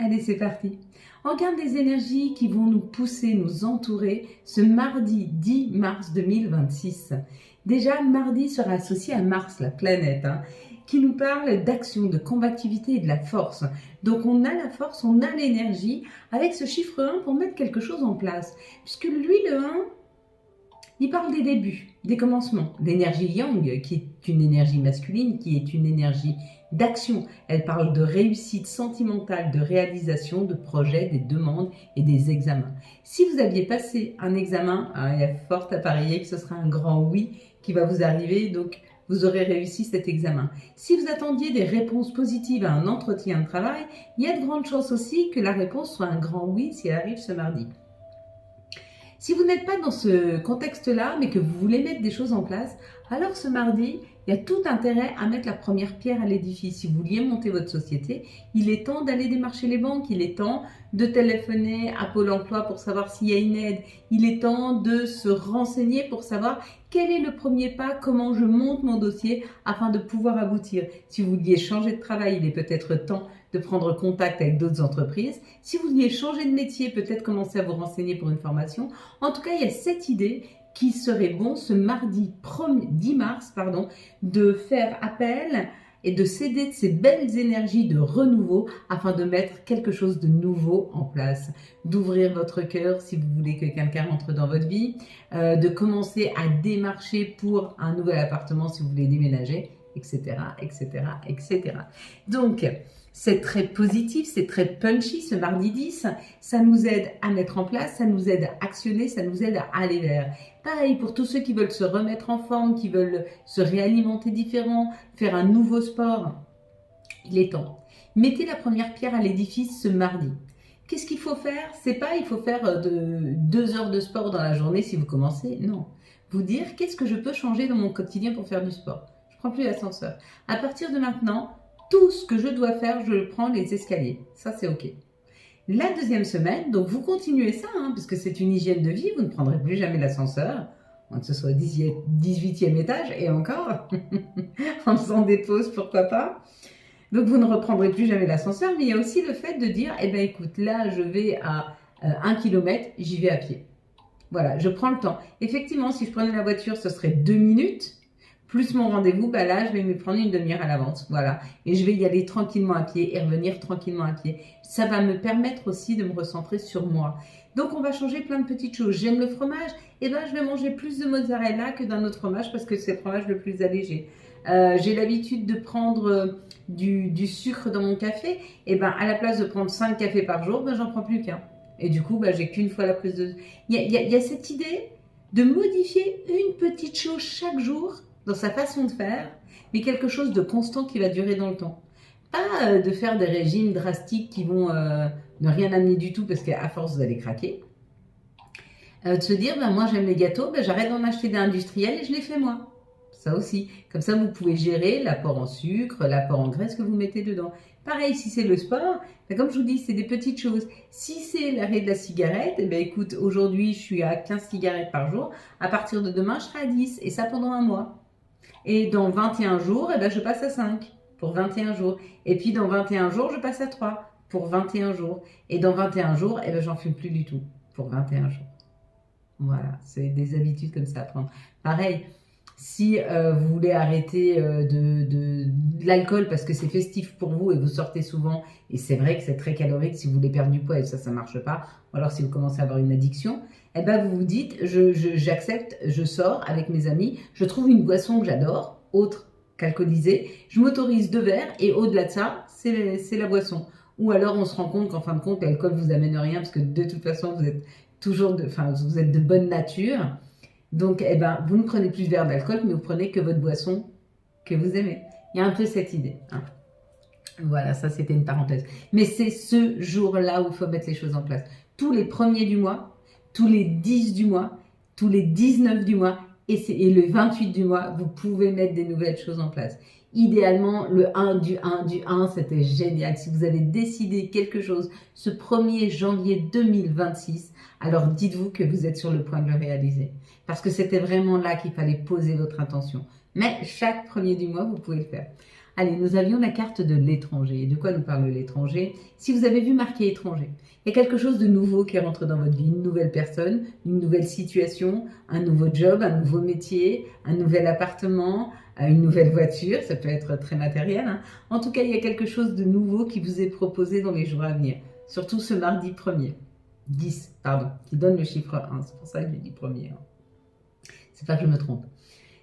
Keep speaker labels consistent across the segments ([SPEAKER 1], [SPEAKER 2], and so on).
[SPEAKER 1] Allez, c'est parti. On regarde les énergies qui vont nous pousser, nous entourer ce mardi 10 mars 2026. Déjà, mardi sera associé à Mars, la planète, qui nous parle d'action, de combativité et de la force. Donc on a la force, on a l'énergie avec ce chiffre 1 pour mettre quelque chose en place. Puisque lui, le 1, il parle des débuts, des commencements. L'énergie Yang, qui est une énergie masculine, qui est une énergie d'action. Elle parle de réussite sentimentale, de réalisation, de projets, des demandes et des examens. Si vous aviez passé un examen, il y a fort à parier que ce sera un grand oui qui va vous arriver, donc vous aurez réussi cet examen. Si vous attendiez des réponses positives à un entretien de travail, il y a de grandes chances aussi que la réponse soit un grand oui si elle arrive ce mardi. Si vous n'êtes pas dans ce contexte-là, mais que vous voulez mettre des choses en place, alors ce mardi, il y a tout intérêt à mettre la première pierre à l'édifice. Si vous vouliez monter votre société, il est temps d'aller démarcher les banques, il est temps de téléphoner à Pôle emploi pour savoir s'il y a une aide, il est temps de se renseigner pour savoir quel est le premier pas, comment je monte mon dossier afin de pouvoir aboutir. Si vous vouliez changer de travail, il est peut-être temps de prendre contact avec d'autres entreprises. Si vous vouliez changer de métier, peut-être commencer à vous renseigner pour une formation. En tout cas, il y a cette idée qui serait bon ce mardi 10 mars de faire appel et de céder de ces belles énergies de renouveau afin de mettre quelque chose de nouveau en place, d'ouvrir votre cœur si vous voulez que quelqu'un rentre dans votre vie, de commencer à démarcher pour un nouvel appartement si vous voulez déménager, etc., etc., etc. Donc, c'est très positif, c'est très punchy ce mardi 10, ça nous aide à mettre en place, ça nous aide à actionner, ça nous aide à aller vers. Pareil pour tous ceux qui veulent se remettre en forme, qui veulent se réalimenter différent, faire un nouveau sport, il est temps. Mettez la première pierre à l'édifice ce mardi. Qu'est-ce qu'il faut faire? C'est pas il faut faire 2 heures de sport dans la journée si vous commencez, non. Vous dire qu'est-ce que je peux changer dans mon quotidien pour faire du sport? Je prends plus l'ascenseur. À partir de maintenant, tout ce que je dois faire, je prends les escaliers. Ça, c'est OK. La deuxième semaine, donc vous continuez ça, parce que c'est une hygiène de vie, vous ne prendrez plus jamais l'ascenseur, que ce soit au 18e étage, et encore, en faisant des pauses, pourquoi pas. Donc vous ne reprendrez plus jamais l'ascenseur, mais il y a aussi le fait de dire, eh bien écoute, là je vais à 1 km, j'y vais à pied. Voilà, je prends le temps. Effectivement, si je prenais la voiture, ce serait 2 minutes, plus mon rendez-vous, là, je vais me prendre une demi-heure à l'avance, voilà. Et je vais y aller tranquillement à pied et revenir tranquillement à pied. Ça va me permettre aussi de me recentrer sur moi. Donc, on va changer plein de petites choses. J'aime le fromage, je vais manger plus de mozzarella que d'un autre fromage parce que c'est le fromage le plus allégé. J'ai l'habitude de prendre du sucre dans mon café, à la place de prendre 5 cafés par jour, j'en prends plus qu'un. Et du coup, j'ai qu'une fois la prise de... Il y a cette idée de modifier une petite chose chaque jour dans sa façon de faire, mais quelque chose de constant qui va durer dans le temps. Pas de faire des régimes drastiques qui vont ne rien amener du tout parce qu'à force vous allez craquer. De se dire, moi j'aime les gâteaux, j'arrête d'en acheter des industriels et je les fais moi. Ça aussi. Comme ça vous pouvez gérer l'apport en sucre, l'apport en graisse que vous mettez dedans. Pareil, si c'est le sport, comme je vous dis, c'est des petites choses. Si c'est l'arrêt de la cigarette, écoute, aujourd'hui je suis à 15 cigarettes par jour, à partir de demain je serai à 10 et ça pendant un mois. Et dans 21 jours, je passe à 5 pour 21 jours. Et puis dans 21 jours, je passe à 3 pour 21 jours. Et dans 21 jours, j'en fume plus du tout pour 21 jours. Voilà, c'est des habitudes comme ça à prendre. Pareil, si vous voulez arrêter de l'alcool parce que c'est festif pour vous et vous sortez souvent, et c'est vrai que c'est très calorique si vous voulez perdre du poids et ça marche pas, ou alors si vous commencez à avoir une addiction, vous vous dites, j'accepte, je sors avec mes amis, je trouve une boisson que j'adore, autre qu'alcoolisée, je m'autorise 2 verres et au-delà de ça, c'est la boisson. Ou alors on se rend compte qu'en fin de compte, l'alcool vous amène rien parce que de toute façon, vous êtes vous êtes de bonne nature. Donc, vous ne prenez plus de verre d'alcool, mais vous prenez que votre boisson que vous aimez. Il y a un peu cette idée. Voilà, ça c'était une parenthèse. Mais c'est ce jour-là où il faut mettre les choses en place. Tous les premiers du mois, tous les 10 du mois, tous les 19 du mois et le 28 du mois, vous pouvez mettre des nouvelles choses en place. Idéalement, le 1 du 1, c'était génial. Si vous avez décidé quelque chose ce 1er janvier 2026, alors dites-vous que vous êtes sur le point de le réaliser. Parce que c'était vraiment là qu'il fallait poser votre intention. Mais chaque 1er du mois, vous pouvez le faire. Allez, nous avions la carte de l'étranger. De quoi nous parle l'étranger? Si vous avez vu marqué étranger, il y a quelque chose de nouveau qui rentre dans votre vie, une nouvelle personne, une nouvelle situation, un nouveau job, un nouveau métier, un nouvel appartement, une nouvelle voiture, ça peut être très matériel. Hein. En tout cas, il y a quelque chose de nouveau qui vous est proposé dans les jours à venir, surtout ce mardi 1er, 10, pardon, qui donne le chiffre 1, c'est pour ça que je dis premier. Hein. C'est pas que je me trompe.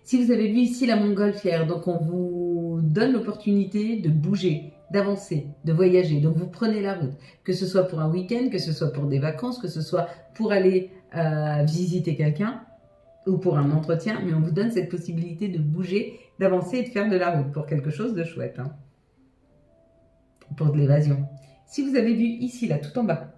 [SPEAKER 1] Si vous avez vu ici la montgolfière, donc on vous donne l'opportunité de bouger, d'avancer, de voyager. Donc vous prenez la route, que ce soit pour un week-end, que ce soit pour des vacances, que ce soit pour aller visiter quelqu'un ou pour un entretien, mais on vous donne cette possibilité de bouger, d'avancer et de faire de la route pour quelque chose de chouette, hein, pour de l'évasion. Si vous avez vu ici, là, tout en bas,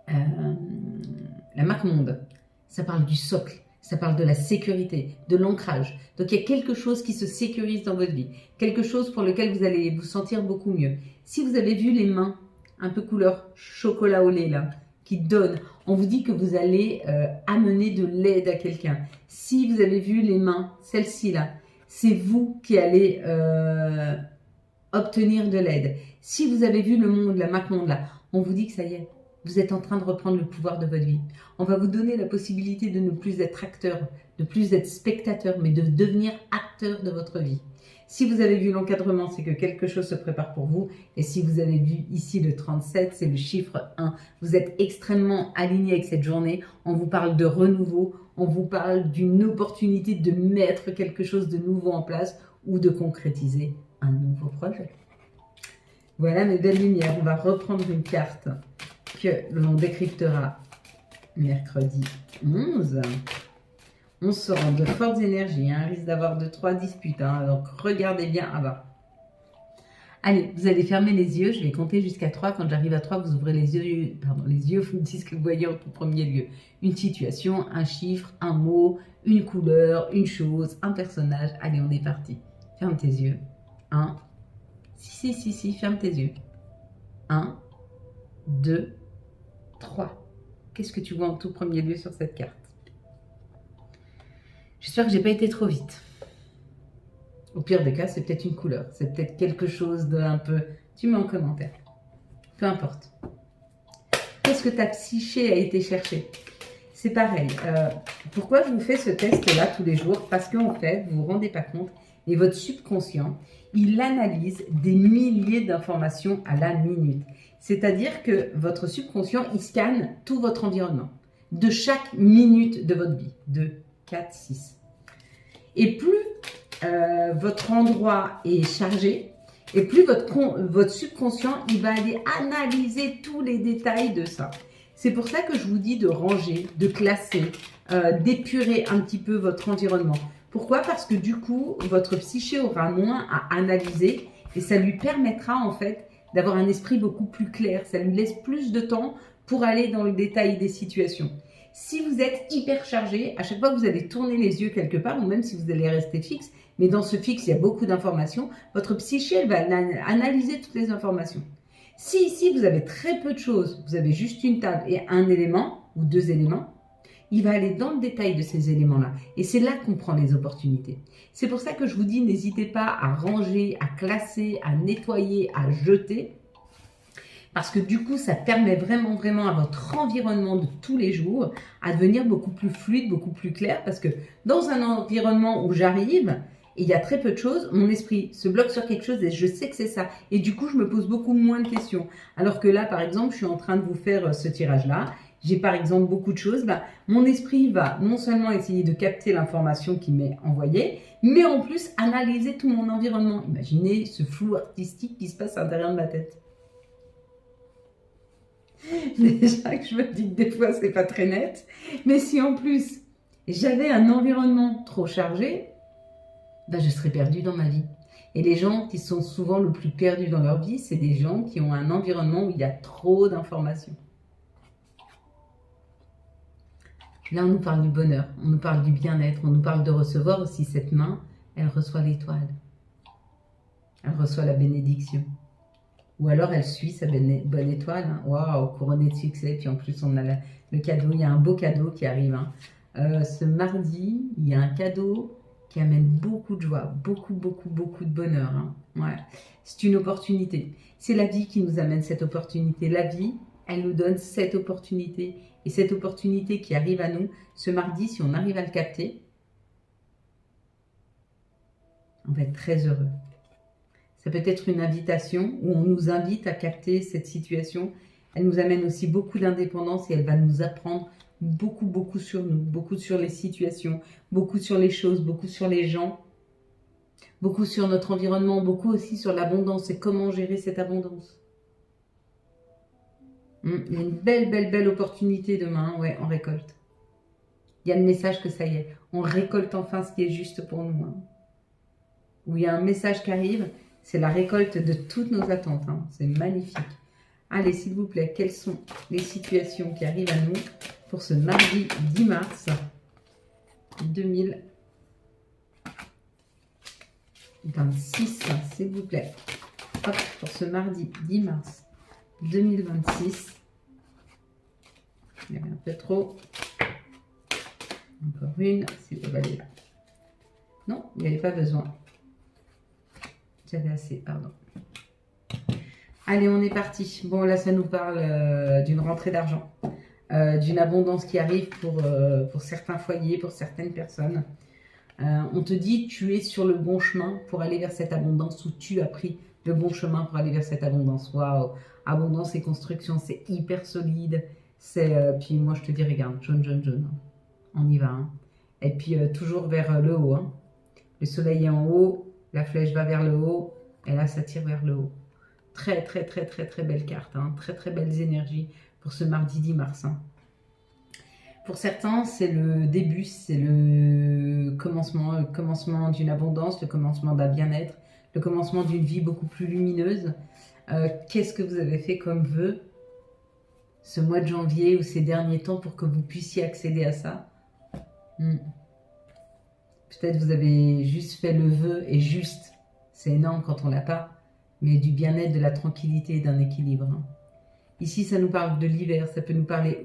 [SPEAKER 1] la marque monde, ça parle du socle. Ça parle de la sécurité, de l'ancrage. Donc, il y a quelque chose qui se sécurise dans votre vie. Quelque chose pour lequel vous allez vous sentir beaucoup mieux. Si vous avez vu les mains, un peu couleur chocolat au lait, là, qui donnent, on vous dit que vous allez amener de l'aide à quelqu'un. Si vous avez vu les mains, celle-ci, là, c'est vous qui allez obtenir de l'aide. Si vous avez vu le monde, la marque monde, là, on vous dit que ça y est. Vous êtes en train de reprendre le pouvoir de votre vie. On va vous donner la possibilité de ne plus être acteur, de plus être spectateur, mais de devenir acteur de votre vie. Si vous avez vu l'encadrement, c'est que quelque chose se prépare pour vous. Et si vous avez vu ici le 37, c'est le chiffre 1. Vous êtes extrêmement aligné avec cette journée. On vous parle de renouveau, on vous parle d'une opportunité de mettre quelque chose de nouveau en place ou de concrétiser un nouveau projet. Voilà mes belles lumières. On va reprendre une carte que l'on décryptera mercredi 11. On sort de fortes énergies, hein, risque d'avoir 2-3 disputes, hein, donc regardez bien avant. Allez, vous allez fermer les yeux, je vais compter jusqu'à 3. Quand j'arrive à 3, vous ouvrez les yeux, vous me dites ce que vous voyez en tout premier lieu. Une situation, un chiffre, un mot, une couleur, une chose, un personnage. Allez, on est parti. Ferme tes yeux. 1. Si, ferme tes yeux. 1, 2, 3. Qu'est-ce que tu vois en tout premier lieu sur cette carte? J'espère que j'ai pas été trop vite. Au pire des cas, c'est peut-être une couleur. C'est peut-être quelque chose d'un peu... Tu mets en commentaire. Peu importe. Qu'est-ce que ta psyché a été chercher? C'est pareil. Pourquoi je vous fais ce test-là tous les jours? Parce qu'en fait, vous vous rendez pas compte, et votre subconscient, il analyse des milliers d'informations à la minute. C'est-à-dire que votre subconscient, il scanne tout votre environnement, de chaque minute de votre vie. 2, 4, 6. Et plus votre endroit est chargé, et plus votre subconscient, il va aller analyser tous les détails de ça. C'est pour ça que je vous dis de ranger, de classer, d'épurer un petit peu votre environnement. Pourquoi? Parce que du coup, votre psyché aura moins à analyser et ça lui permettra en fait d'avoir un esprit beaucoup plus clair. Ça lui laisse plus de temps pour aller dans le détail des situations. Si vous êtes hyper chargé, à chaque fois que vous allez tourner les yeux quelque part, ou même si vous allez rester fixe, mais dans ce fixe, il y a beaucoup d'informations, votre psyché, elle va analyser toutes les informations. Si ici, vous avez très peu de choses, vous avez juste une table et un élément, ou 2 éléments, il va aller dans le détail de ces éléments-là. Et c'est là qu'on prend les opportunités. C'est pour ça que je vous dis, n'hésitez pas à ranger, à classer, à nettoyer, à jeter. Parce que du coup, ça permet vraiment à votre environnement de tous les jours à devenir beaucoup plus fluide, beaucoup plus clair. Parce que dans un environnement où j'arrive, et il y a très peu de choses, mon esprit se bloque sur quelque chose et je sais que c'est ça. Et du coup, je me pose beaucoup moins de questions. Alors que là, par exemple, je suis en train de vous faire ce tirage-là. J'ai par exemple beaucoup de choses, mon esprit va non seulement essayer de capter l'information qui m'est envoyée, mais en plus analyser tout mon environnement. Imaginez ce flou artistique qui se passe à l'intérieur de ma tête. Déjà que je me dis que des fois c'est pas très net, mais si en plus j'avais un environnement trop chargé, je serais perdue dans ma vie. Et les gens qui sont souvent le plus perdus dans leur vie, c'est des gens qui ont un environnement où il y a trop d'informations. Là, on nous parle du bonheur, on nous parle du bien-être, on nous parle de recevoir aussi cette main. Elle reçoit l'étoile. Elle reçoit la bénédiction. Ou alors, elle suit sa bonne étoile. Hein. Waouh, couronnée de succès. Puis en plus, on a le cadeau. Il y a un beau cadeau qui arrive. Hein. Ce mardi, il y a un cadeau qui amène beaucoup de joie, beaucoup de bonheur. Hein. Ouais. C'est une opportunité. C'est la vie qui nous amène cette opportunité. La vie, elle nous donne cette opportunité. Et cette opportunité qui arrive à nous ce mardi, si on arrive à le capter, on va être très heureux. Ça peut être une invitation où on nous invite à capter cette situation. Elle nous amène aussi beaucoup d'indépendance et elle va nous apprendre beaucoup sur nous, beaucoup sur les situations, beaucoup sur les choses, beaucoup sur les gens, beaucoup sur notre environnement, beaucoup aussi sur l'abondance et comment gérer cette abondance. Il y a une belle opportunité demain, ouais, en récolte. Il y a le message que ça y est, on récolte enfin ce qui est juste pour nous. Hein. Où il y a un message qui arrive, c'est la récolte de toutes nos attentes. Hein. C'est magnifique. Allez, s'il vous plaît, quelles sont les situations qui arrivent à nous pour ce mardi 10 mars 2026, s'il vous plaît. Hop, pour ce mardi 10 mars 2026. Il y avait un peu trop. Encore une, si vous allez là. Non, il n'y avait pas besoin. J'avais assez, pardon. Allez, on est parti. Bon, là, ça nous parle d'une rentrée d'argent, d'une abondance qui arrive pour certains foyers, pour certaines personnes. On te dit, tu es sur le bon chemin pour aller vers cette abondance, ou tu as pris le bon chemin pour aller vers cette abondance. Waouh! Abondance et construction, c'est hyper solide. Puis moi, je te dis, regarde, jaune. On y va. Hein. Et puis, toujours vers le haut. Hein. Le soleil est en haut, la flèche va vers le haut, et là, ça tire vers le haut. Très belle carte, hein. Très belles énergies pour ce mardi 10 mars. Hein. Pour certains, c'est le début, c'est le commencement d'une abondance, le commencement d'un bien-être, le commencement d'une vie beaucoup plus lumineuse. Qu'est-ce que vous avez fait comme vœu ce mois de janvier ou ces derniers temps pour que vous puissiez accéder à ça? Peut-être vous avez juste fait le vœu, et juste, c'est énorme quand on l'a pas, mais du bien-être, de la tranquillité et d'un équilibre. Hein. Ici, ça nous parle de l'hiver, ça peut nous parler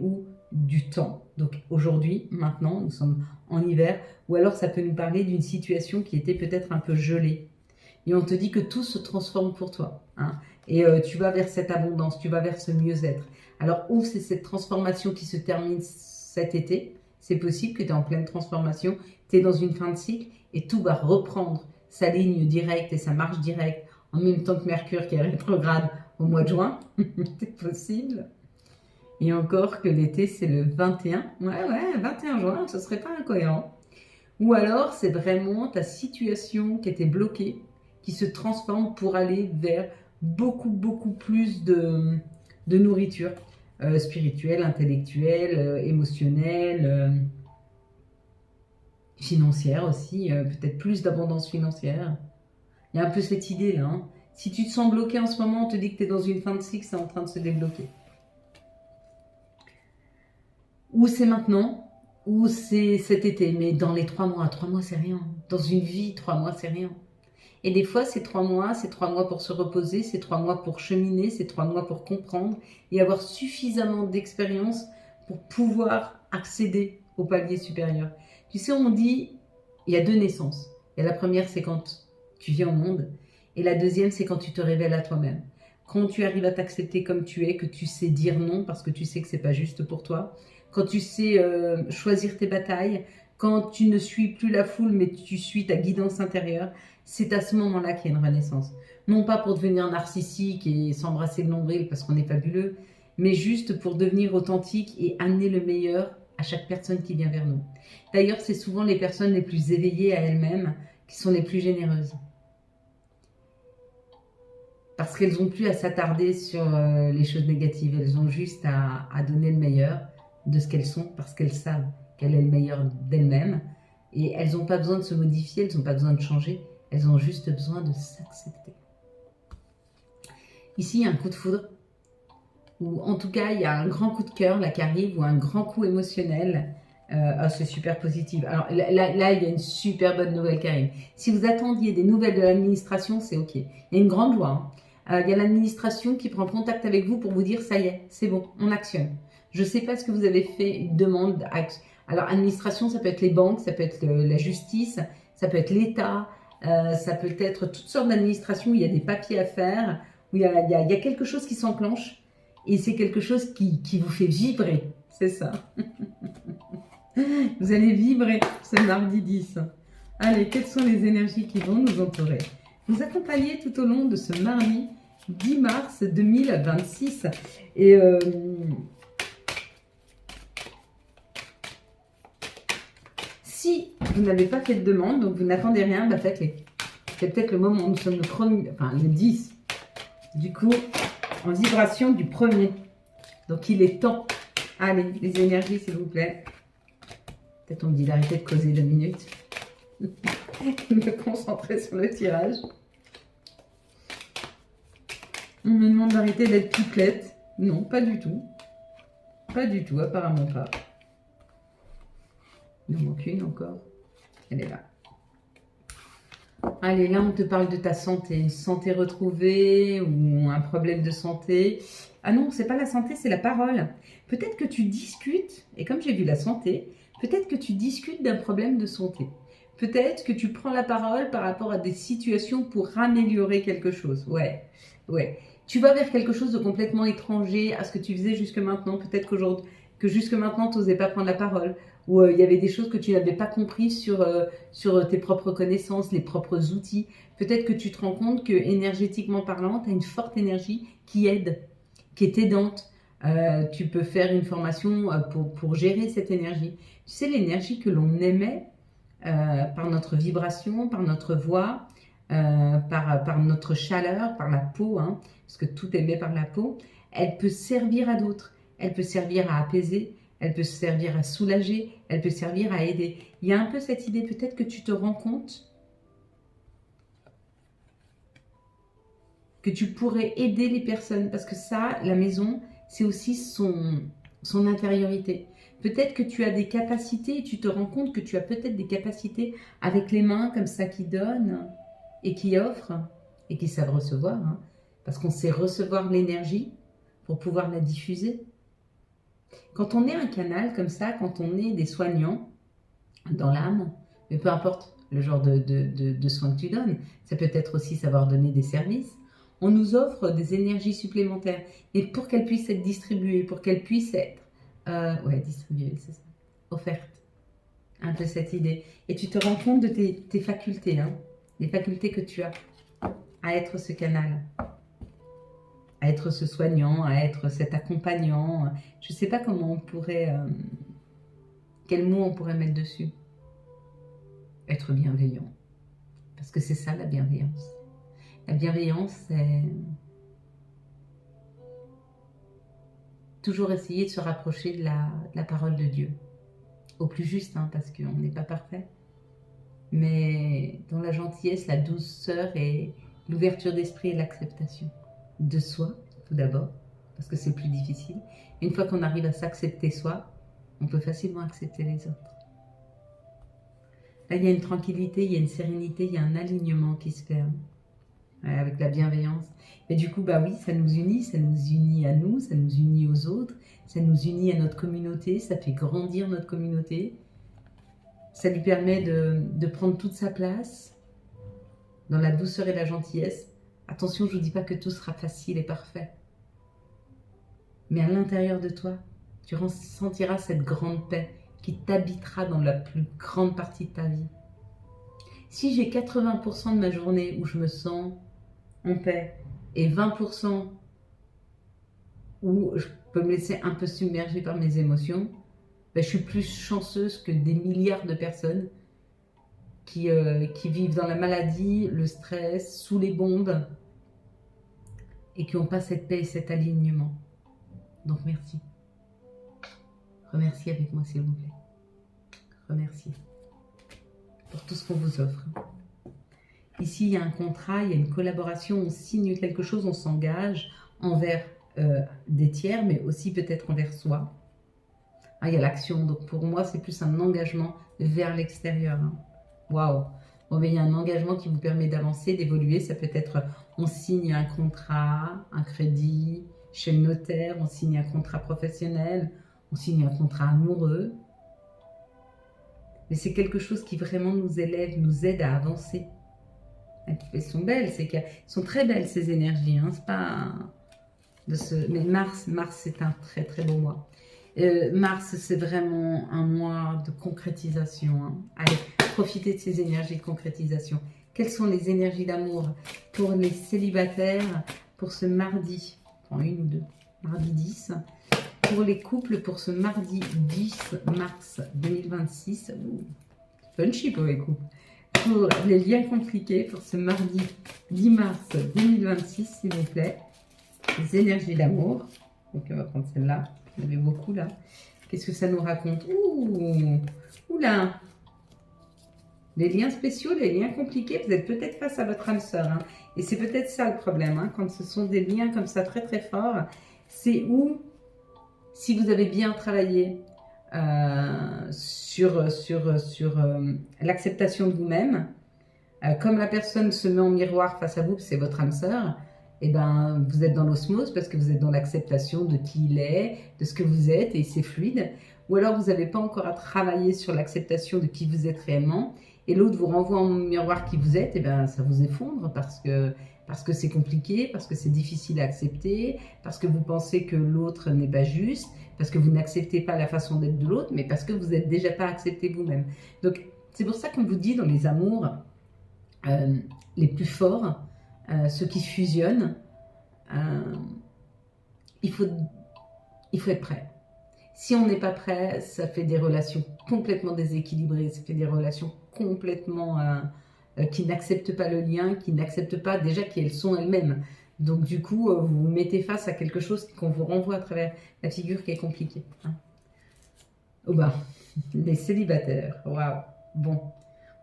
[SPEAKER 1] du temps. Donc aujourd'hui, maintenant, nous sommes en hiver, ou alors ça peut nous parler d'une situation qui était peut-être un peu gelée. Et on te dit que tout se transforme pour toi. Hein. Et tu vas vers cette abondance, tu vas vers ce mieux-être. Alors, où c'est cette transformation qui se termine cet été? C'est possible que tu es en pleine transformation, tu es dans une fin de cycle et tout va reprendre sa ligne directe et sa marche directe en même temps que Mercure qui est rétrograde au mois de juin. C'est possible. Et encore que l'été, c'est le 21. Ouais, 21 juin, ce serait pas incohérent. Ou alors, c'est vraiment ta situation qui était bloquée, qui se transforme pour aller vers beaucoup plus de nourriture spirituelle, intellectuelle, émotionnelle, financière aussi, peut-être plus d'abondance financière. Il y a un peu cette idée-là. Hein. Si tu te sens bloqué en ce moment, on te dit que tu es dans une fin de cycle, c'est en train de se débloquer. Ou c'est maintenant, ou c'est cet été, mais dans les 3 mois. 3 mois, c'est rien. Dans une vie, 3 mois, c'est rien. Et des fois, c'est 3 mois pour se reposer, c'est 3 mois pour cheminer, c'est 3 mois pour comprendre et avoir suffisamment d'expérience pour pouvoir accéder au palier supérieur. Tu sais, on dit, il y a 2 naissances. Et la première, c'est quand tu viens au monde. Et la deuxième, c'est quand tu te révèles à toi-même. Quand tu arrives à t'accepter comme tu es, que tu sais dire non parce que tu sais que c'est pas juste pour toi. Quand tu sais choisir tes batailles. Quand tu ne suis plus la foule, mais tu suis ta guidance intérieure. C'est à ce moment-là qu'il y a une renaissance. Non pas pour devenir narcissique et s'embrasser le nombril parce qu'on est fabuleux, mais juste pour devenir authentique et amener le meilleur à chaque personne qui vient vers nous. D'ailleurs, c'est souvent les personnes les plus éveillées à elles-mêmes qui sont les plus généreuses. Parce qu'elles n'ont plus à s'attarder sur les choses négatives. Elles ont juste à donner le meilleur de ce qu'elles sont parce qu'elles savent qu'elles est le meilleur d'elles-mêmes. Et elles n'ont pas besoin de se modifier, elles n'ont pas besoin de changer. Elles ont juste besoin de s'accepter. Ici, il y a un coup de foudre. Ou en tout cas, il y a un grand coup de cœur là qui arrive, ou un grand coup émotionnel. C'est super positif. Alors là, il y a une super bonne nouvelle qui arrive. Si vous attendiez des nouvelles de l'administration, c'est OK. Il y a une grande joie. Hein. Il y a l'administration qui prend contact avec vous pour vous dire, ça y est, c'est bon, on actionne. Je ne sais pas ce que vous avez fait une demande. Alors, administration, ça peut être les banques, ça peut être la justice, ça peut être l'État, ça peut être toutes sortes d'administrations où il y a des papiers à faire, où il y a quelque chose qui s'enclenche et c'est quelque chose qui vous fait vibrer, c'est ça. Vous allez vibrer ce mardi 10. Allez, quelles sont les énergies qui vont nous entourer, nous accompagner tout au long de ce mardi 10 mars 2026. Et si vous n'avez pas fait de demande, donc vous n'attendez rien, bah faites-les. C'est peut-être le moment où nous sommes le 10. Du coup, en vibration du premier. Donc il est temps. Allez, les énergies, s'il vous plaît. Peut-être on me dit d'arrêter de causer 2 minutes. De me concentrer sur le tirage. On me demande d'arrêter d'être pipelette. Non, pas du tout. Pas du tout, apparemment pas. Il en manque une encore. Elle est là. Allez, là, on te parle de ta santé. Une santé retrouvée ou un problème de santé. Ah non, c'est pas la santé, c'est la parole. Peut-être que tu discutes, et comme j'ai vu la santé, peut-être que tu discutes d'un problème de santé. Peut-être que tu prends la parole par rapport à des situations pour améliorer quelque chose. Ouais, ouais. Tu vas vers quelque chose de complètement étranger à ce que tu faisais jusque maintenant. Peut-être que jusque maintenant, tu n'osais pas prendre la parole. Ou il y avait des choses que tu n'avais pas compris sur tes propres connaissances, les propres outils. Peut-être que tu te rends compte que énergétiquement parlant, tu as une forte énergie qui aide, qui est aidante. Tu peux faire une formation pour gérer cette énergie. Tu sais, l'énergie que l'on émet par notre vibration, par notre voix, par notre chaleur, par la peau, hein, parce que tout est émet par la peau, elle peut servir à d'autres. Elle peut servir à apaiser, elle peut servir à soulager, elle peut servir à aider. Il y a un peu cette idée, peut-être que tu te rends compte que tu pourrais aider les personnes, parce que ça, la maison, c'est aussi son intériorité. Peut-être que tu as des capacités et tu te rends compte que tu as peut-être des capacités avec les mains comme ça qui donnent et qui offrent et qui savent recevoir, hein, parce qu'on sait recevoir l'énergie pour pouvoir la diffuser. Quand on est un canal comme ça, quand on est des soignants dans l'âme, mais peu importe le genre de soins que tu donnes, ça peut être aussi savoir donner des services, on nous offre des énergies supplémentaires. Et pour qu'elles puissent être distribuées, pour qu'elles puissent être distribuées, c'est ça, offertes. Un peu cette idée. Et tu te rends compte de tes facultés, hein, les facultés que tu as à être ce canal, à être ce soignant, à être cet accompagnant. Je ne sais pas comment on pourrait, quel mot on pourrait mettre dessus. Être bienveillant. Parce que c'est ça la bienveillance. La bienveillance, c'est toujours essayer de se rapprocher de la parole de Dieu. Au plus juste, hein, parce qu'on n'est pas parfait. Mais dans la gentillesse, la douceur et l'ouverture d'esprit et l'acceptation de soi, tout d'abord, parce que c'est le plus difficile. Une fois qu'on arrive à s'accepter soi, on peut facilement accepter les autres. Là, il y a une tranquillité, il y a une sérénité, il y a un alignement qui se fait, hein, avec la bienveillance. Et du coup, bah oui, ça nous unit à nous, ça nous unit aux autres, ça nous unit à notre communauté, ça fait grandir notre communauté. Ça lui permet de prendre toute sa place dans la douceur et la gentillesse. Attention, je ne vous dis pas que tout sera facile et parfait. Mais à l'intérieur de toi, tu ressentiras cette grande paix qui t'habitera dans la plus grande partie de ta vie. Si j'ai 80% de ma journée où je me sens en paix et 20% où je peux me laisser un peu submerger par mes émotions, ben, je suis plus chanceuse que des milliards de personnes qui vivent dans la maladie, le stress, sous les bombes et qui n'ont pas cette paix et cet alignement. Donc merci. Remerciez avec moi s'il vous plaît. Remerciez pour tout ce qu'on vous offre. Ici, il y a un contrat, il y a une collaboration, on signe quelque chose, on s'engage envers des tiers, mais aussi peut-être envers soi. Ah, il y a l'action, donc pour moi, c'est plus un engagement vers l'extérieur. Hein. Waouh! Bon, mais il y a un engagement qui vous permet d'avancer, d'évoluer. Ça peut être, on signe un contrat, un crédit chez le notaire, on signe un contrat professionnel, on signe un contrat amoureux. mais c'est quelque chose qui vraiment nous élève, nous aide à avancer. Elles sont belles, sont très belles ces énergies, hein. C'est pas mais Mars c'est un très très beau mois. Mars, c'est vraiment un mois de concrétisation, hein. Allez, profitez de ces énergies de concrétisation. Quelles sont les énergies d'amour pour les célibataires pour ce mardi? Prends une ou deux. Mardi 10. Pour les couples pour ce mardi 10 mars 2026. Punchy pour les couples. Pour les liens compliqués pour ce mardi 10 mars 2026, s'il vous plaît. Les énergies d'amour. Donc on va prendre celle-là. Il y en avait beaucoup là. Qu'est-ce que ça nous raconte? Oula. Les liens spéciaux, les liens compliqués, vous êtes peut-être face à votre âme sœur. Hein. Et c'est peut-être ça le problème. Hein, quand ce sont des liens comme ça très très forts, c'est où, si vous avez bien travaillé sur l'acceptation de vous-même, comme la personne se met en miroir face à vous, c'est votre âme sœur, et ben vous êtes dans l'osmose parce que vous êtes dans l'acceptation de qui il est, de ce que vous êtes, et c'est fluide. Ou alors vous n'avez pas encore à travailler sur l'acceptation de qui vous êtes réellement, et l'autre vous renvoie en miroir qui vous êtes, et ben ça vous effondre parce que c'est compliqué, parce que c'est difficile à accepter, parce que vous pensez que l'autre n'est pas juste, parce que vous n'acceptez pas la façon d'être de l'autre, mais parce que vous n'êtes déjà pas accepté vous-même. Donc c'est pour ça qu'on vous dit dans les amours les plus forts, ceux qui fusionnent, il faut être prêt. Si on n'est pas prêt, ça fait des relations complètement déséquilibrées, ça fait des relations complètement qui n'acceptent pas le lien, qui n'acceptent pas déjà qui elles sont elles-mêmes. Donc du coup, vous vous mettez face à quelque chose qu'on vous renvoie à travers la figure qui est compliquée. Hein. Oh ben, les célibataires, waouh. Bon,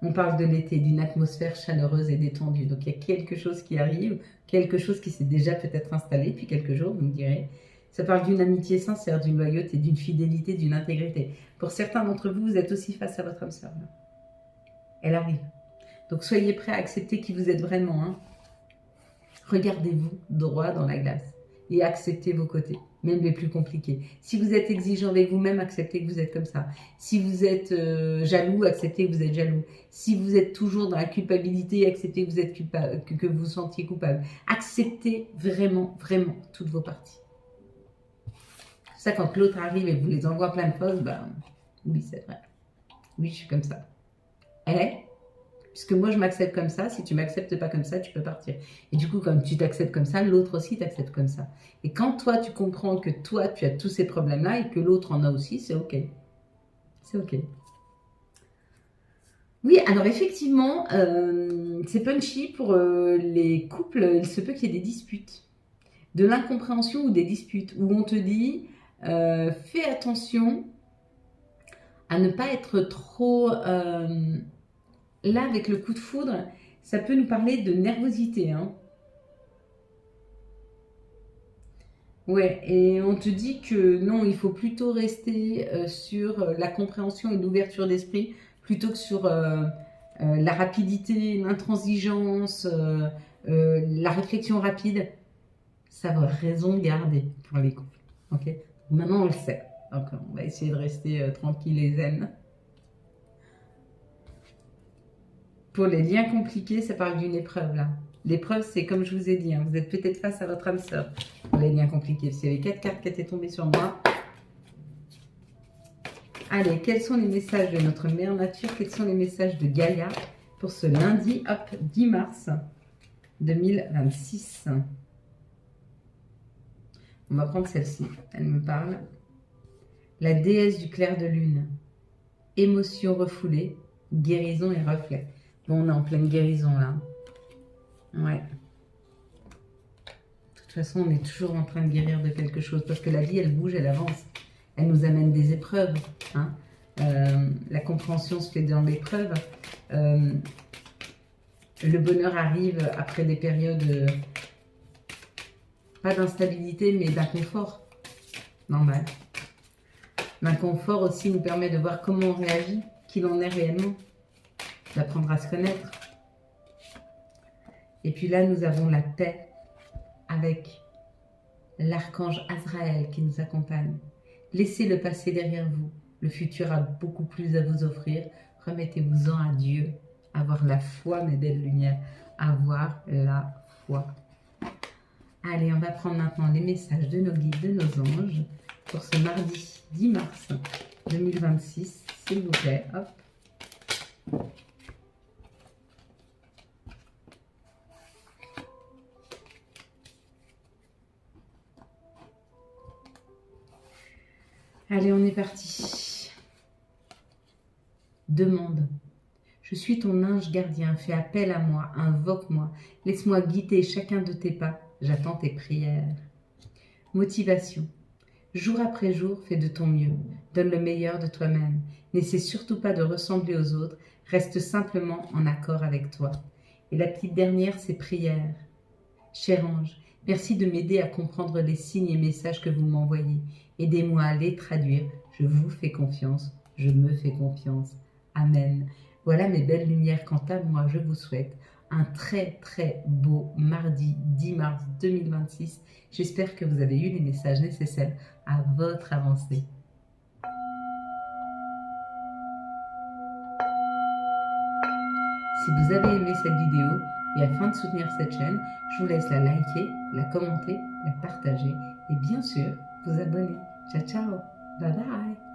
[SPEAKER 1] on parle de l'été, d'une atmosphère chaleureuse et détendue. Donc il y a quelque chose qui arrive, quelque chose qui s'est déjà peut-être installé depuis quelques jours, vous me direz. Ça parle d'une amitié sincère, d'une loyauté, d'une fidélité, d'une intégrité. Pour certains d'entre vous, vous êtes aussi face à votre âme sœur. Elle arrive. Donc soyez prêts à accepter qui vous êtes vraiment. Hein. Regardez-vous droit dans la glace et acceptez vos côtés, même les plus compliqués. Si vous êtes exigeant avec vous-même, acceptez que vous êtes comme ça. Si vous êtes jaloux, acceptez que vous êtes jaloux. Si vous êtes toujours dans la culpabilité, acceptez que vous êtes que vous sentiez coupable. Acceptez vraiment, vraiment toutes vos parties. Ça, quand l'autre arrive et vous les envoie plein de choses, ben, oui, c'est vrai. Oui, je suis comme ça. Puisque moi, je m'accepte comme ça. Si tu m'acceptes pas comme ça, tu peux partir. Et du coup, comme tu t'acceptes comme ça, l'autre aussi t'accepte comme ça. Et quand toi, tu comprends que toi, tu as tous ces problèmes-là et que l'autre en a aussi, c'est OK. C'est OK. Oui, alors effectivement, c'est punchy pour les couples. Il se peut qu'il y ait des disputes. De l'incompréhension ou des disputes. Où on te dit... fais attention à ne pas être trop... là, avec le coup de foudre, ça peut nous parler de nervosité. Hein. Ouais, et on te dit que non, il faut plutôt rester sur la compréhension et l'ouverture d'esprit plutôt que sur la rapidité, l'intransigeance, la réflexion rapide. Ça va raison garder pour les couples. Ok ? Maintenant, on le sait. Donc, on va essayer de rester tranquille et zen. Pour les liens compliqués, ça parle d'une épreuve, là. L'épreuve, c'est comme je vous ai dit, hein, vous êtes peut-être face à votre âme sœur pour les liens compliqués. Il y avait 4 cartes qui étaient tombées sur moi. Allez, quels sont les messages de notre mère nature? Quels sont les messages de Gaïa pour ce lundi, hop, 10 mars 2026? On va prendre celle-ci, elle me parle. La déesse du clair de lune. Émotion refoulée, guérison et reflet. Bon, on est en pleine guérison là. Ouais. De toute façon, on est toujours en train de guérir de quelque chose. Parce que la vie, elle bouge, elle avance. Elle nous amène des épreuves. Hein. La compréhension se fait dans l'épreuve. Le bonheur arrive après des périodes... pas d'instabilité, mais d'inconfort. Normal. L'inconfort aussi nous permet de voir comment on réagit, qui l'on est réellement, d'apprendre à se connaître. Et puis là, nous avons la paix avec l'archange Azraël qui nous accompagne. Laissez le passé derrière vous. Le futur a beaucoup plus à vous offrir. Remettez-vous-en à Dieu. Avoir la foi, mes belles lumières. Avoir la foi. Allez, on va prendre maintenant les messages de nos guides, de nos anges pour ce mardi 10 mars 2026, s'il vous plaît. Hop. Allez, on est parti. Demande. Je suis ton ange gardien, fais appel à moi, invoque-moi, laisse-moi guider chacun de tes pas, j'attends tes prières. Motivation. Jour après jour, fais de ton mieux, donne le meilleur de toi-même, n'essaie surtout pas de ressembler aux autres, reste simplement en accord avec toi. Et la petite dernière, c'est prière. Cher ange, merci de m'aider à comprendre les signes et messages que vous m'envoyez. Aidez-moi à les traduire. Je vous fais confiance. Je me fais confiance. Amen. Voilà mes belles lumières. Quant à moi, je vous souhaite un très très beau mardi 10 mars 2026. J'espère que vous avez eu les messages nécessaires à votre avancée. Si vous avez aimé cette vidéo et afin de soutenir cette chaîne, je vous laisse la liker, la commenter, la partager et bien sûr vous abonner. Ciao ciao, bye bye.